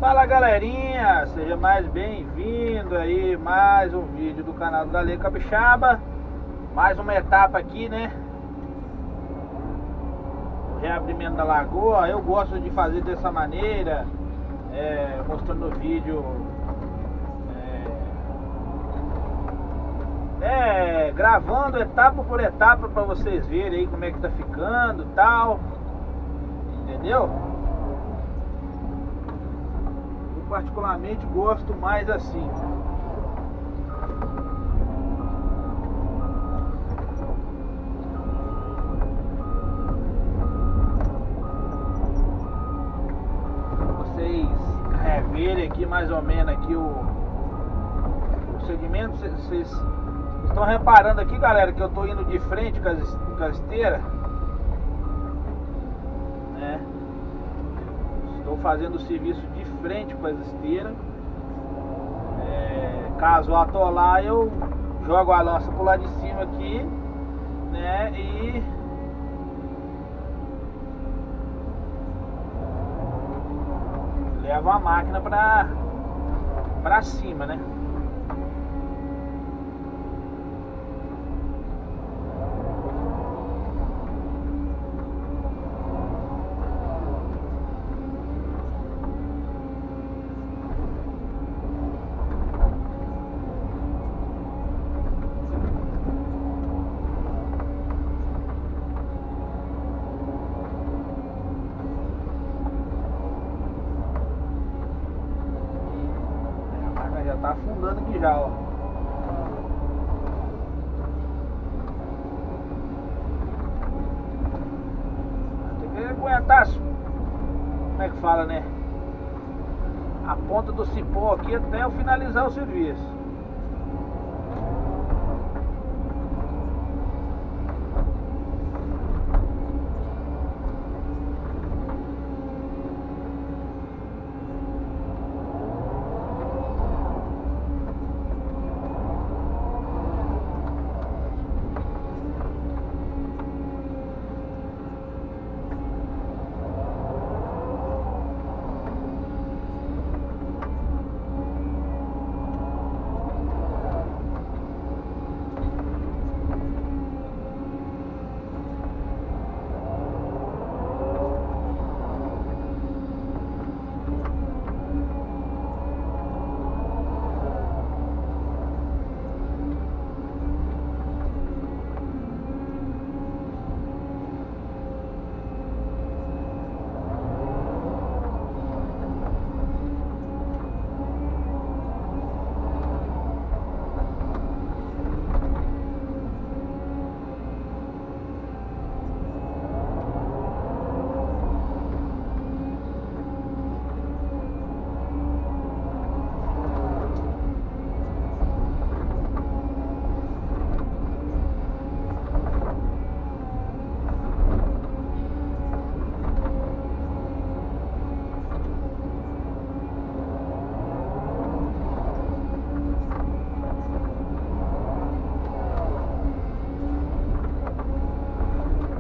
Fala galerinha, seja mais bem-vindo aí, mais um vídeo do canal do Galego Capixaba. Mais uma etapa aqui, né? O reabrimento da lagoa. Eu gosto de fazer dessa maneira, mostrando no vídeo, gravando etapa por etapa para vocês verem aí como é que tá ficando e tal. Entendeu? Particularmente gosto mais assim. Vocês verem aqui mais ou menos aqui o segmento. Vocês estão reparando aqui, galera, que eu tô indo de frente com a esteira, né? Estou fazendo o serviço de frente com as esteiras. Caso atolar, eu jogo a lança pro lado de cima aqui, né? E levo a máquina pra cima, né? Tá afundando aqui já, ó. Tem que aguentar, como é que fala, né? A ponta do cipó aqui até eu finalizar o serviço.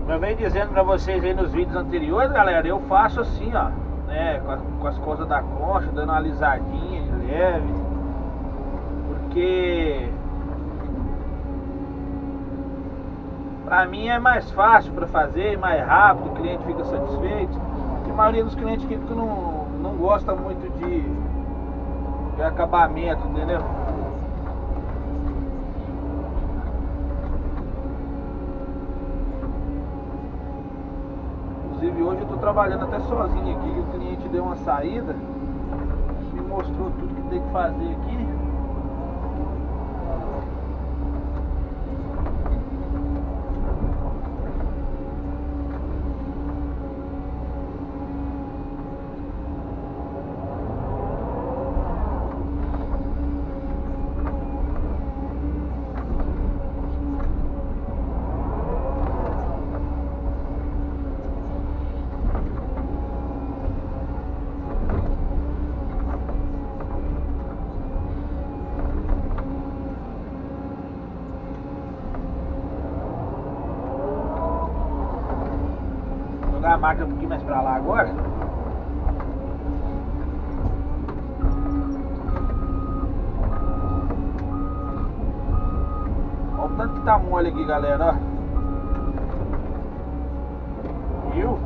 Eu venho dizendo pra vocês aí nos vídeos anteriores, galera, eu faço assim, ó, né, com as coisas da concha, dando uma alisadinha de leve, porque pra mim é mais fácil pra fazer, mais rápido, o cliente fica satisfeito. A maioria dos clientes que não gosta muito de acabamento, entendeu? Hoje eu tô trabalhando até sozinho aqui, o cliente deu uma saída, me mostrou tudo que tem que fazer aqui. A máquina um pouquinho mais pra lá agora. tá mole aqui, galera, ó. Viu?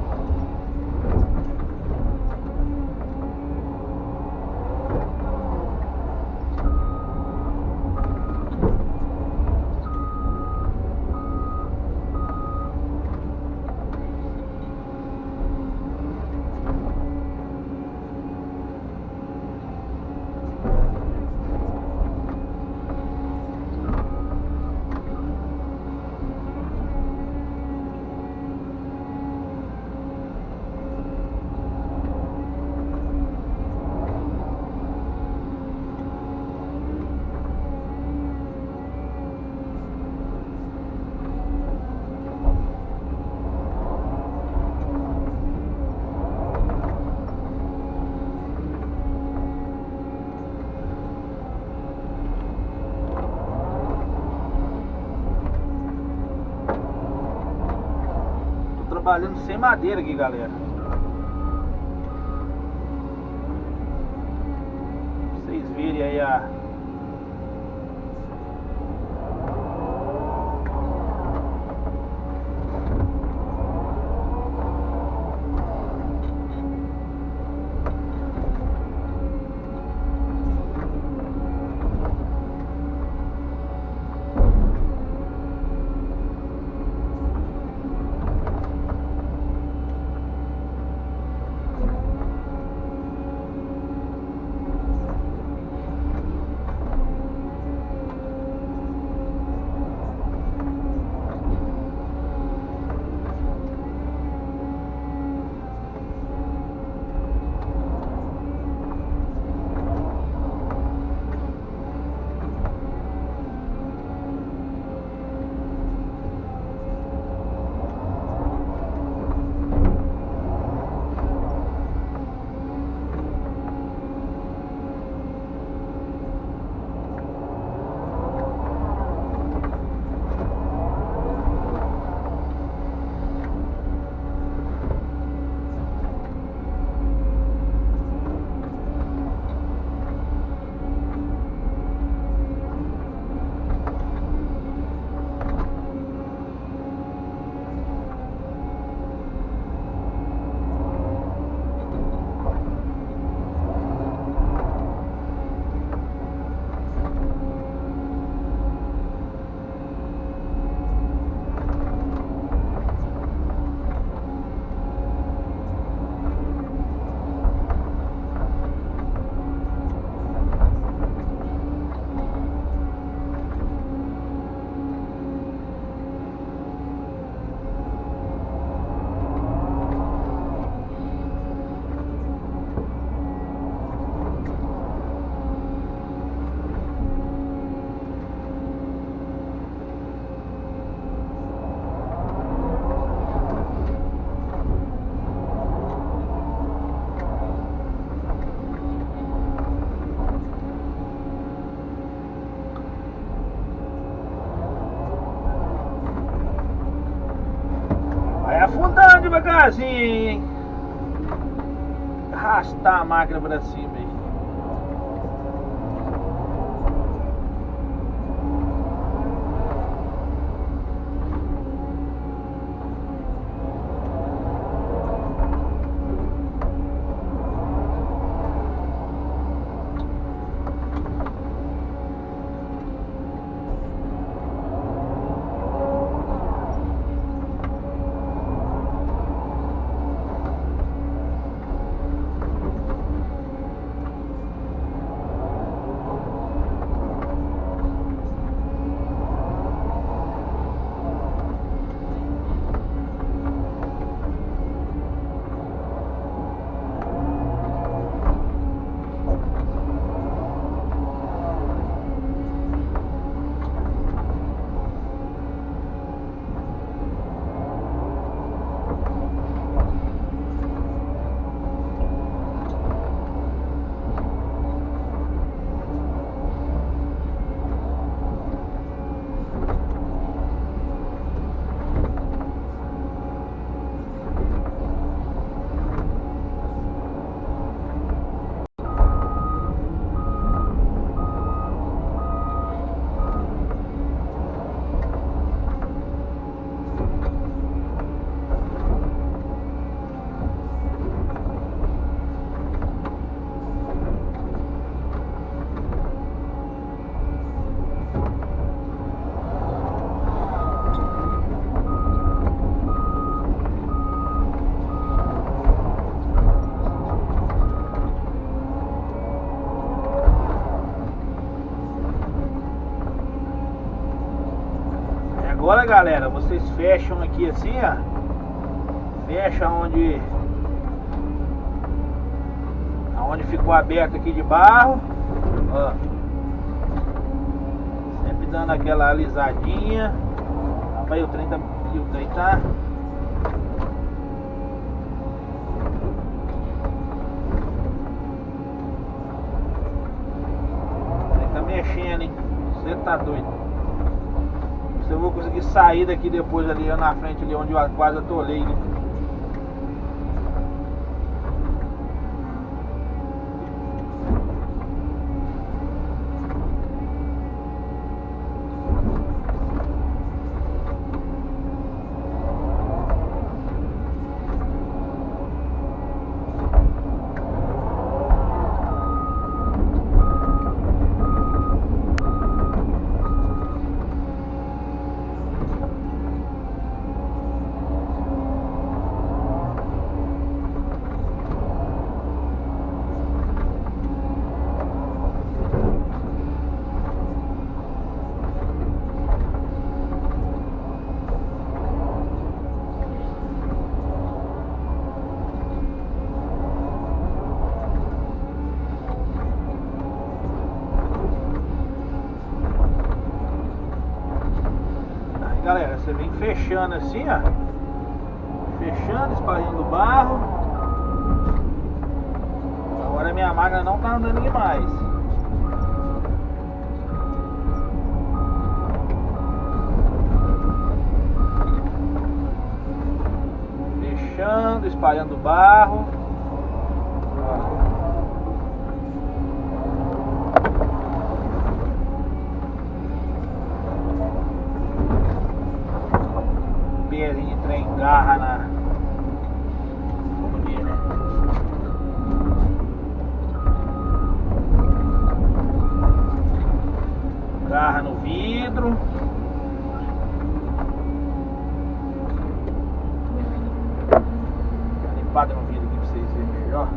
Trabalhando sem madeira aqui, galera. Pra vocês verem aí a... Vai afundando devagarzinho, hein? Arrastar a máquina pra cima aí. Agora, galera, vocês fecham aqui assim, ó. Fecha onde ficou aberto aqui de barro, ó. Sempre dando aquela alisadinha. Aí o trem tá. Mexendo, hein? Você tá doido. Se eu vou conseguir sair daqui depois ali na frente ali onde eu quase atolei, né? Galera, você vem fechando assim, ó. Fechando, espalhando barro. Agora minha máquina não tá andando demais. Fechando, espalhando barro. Pezinho de trem garra na. Vamos ver, né? Garra no vidro. Limpada no vidro aqui pra vocês verem melhor.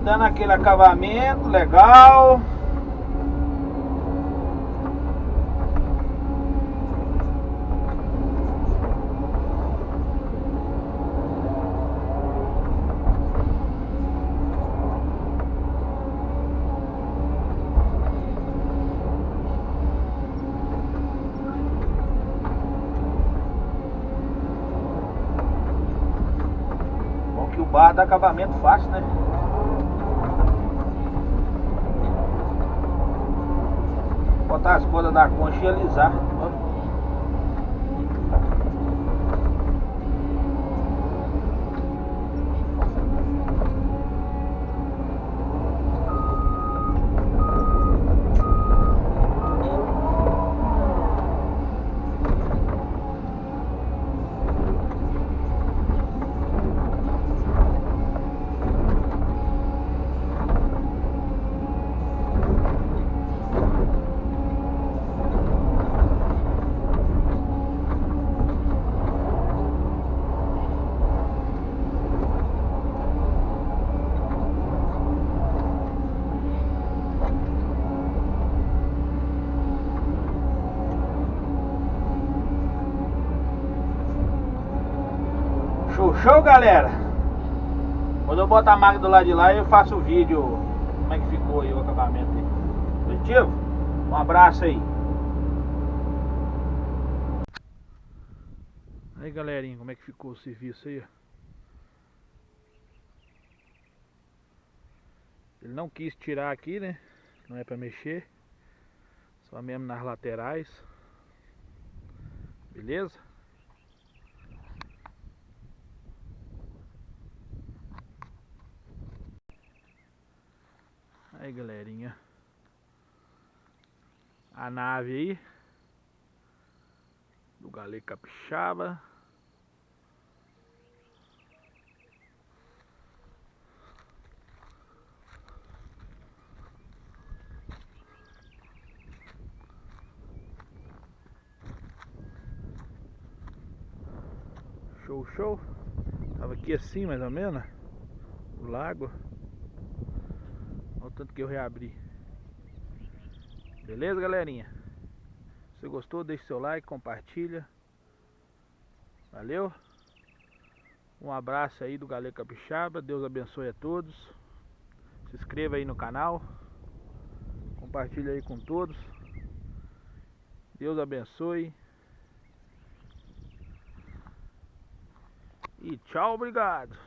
Dando aquele acabamento legal. Bom que o bar dá acabamento fácil, né? Botar as cordas da concha e alisar. Show, galera! Quando eu botar a máquina do lado de lá, eu faço o vídeo como é que ficou aí o acabamento aí. Positivo? Um abraço aí. Aí galerinha, como é que ficou o serviço aí? Ele não quis tirar aqui, né? Não é pra mexer. Só mesmo nas laterais. Beleza? Aí galerinha, a nave aí do Galê Capixaba. Show, show. Tava aqui assim mais ou menos, o lago. Olha o tanto que eu reabri. Beleza galerinha? Se gostou, deixe seu like, compartilha. Valeu. Um abraço aí do Galê Capixaba. Deus abençoe a todos. Se inscreva aí no canal. Compartilha aí com todos. Deus abençoe. E tchau, obrigado.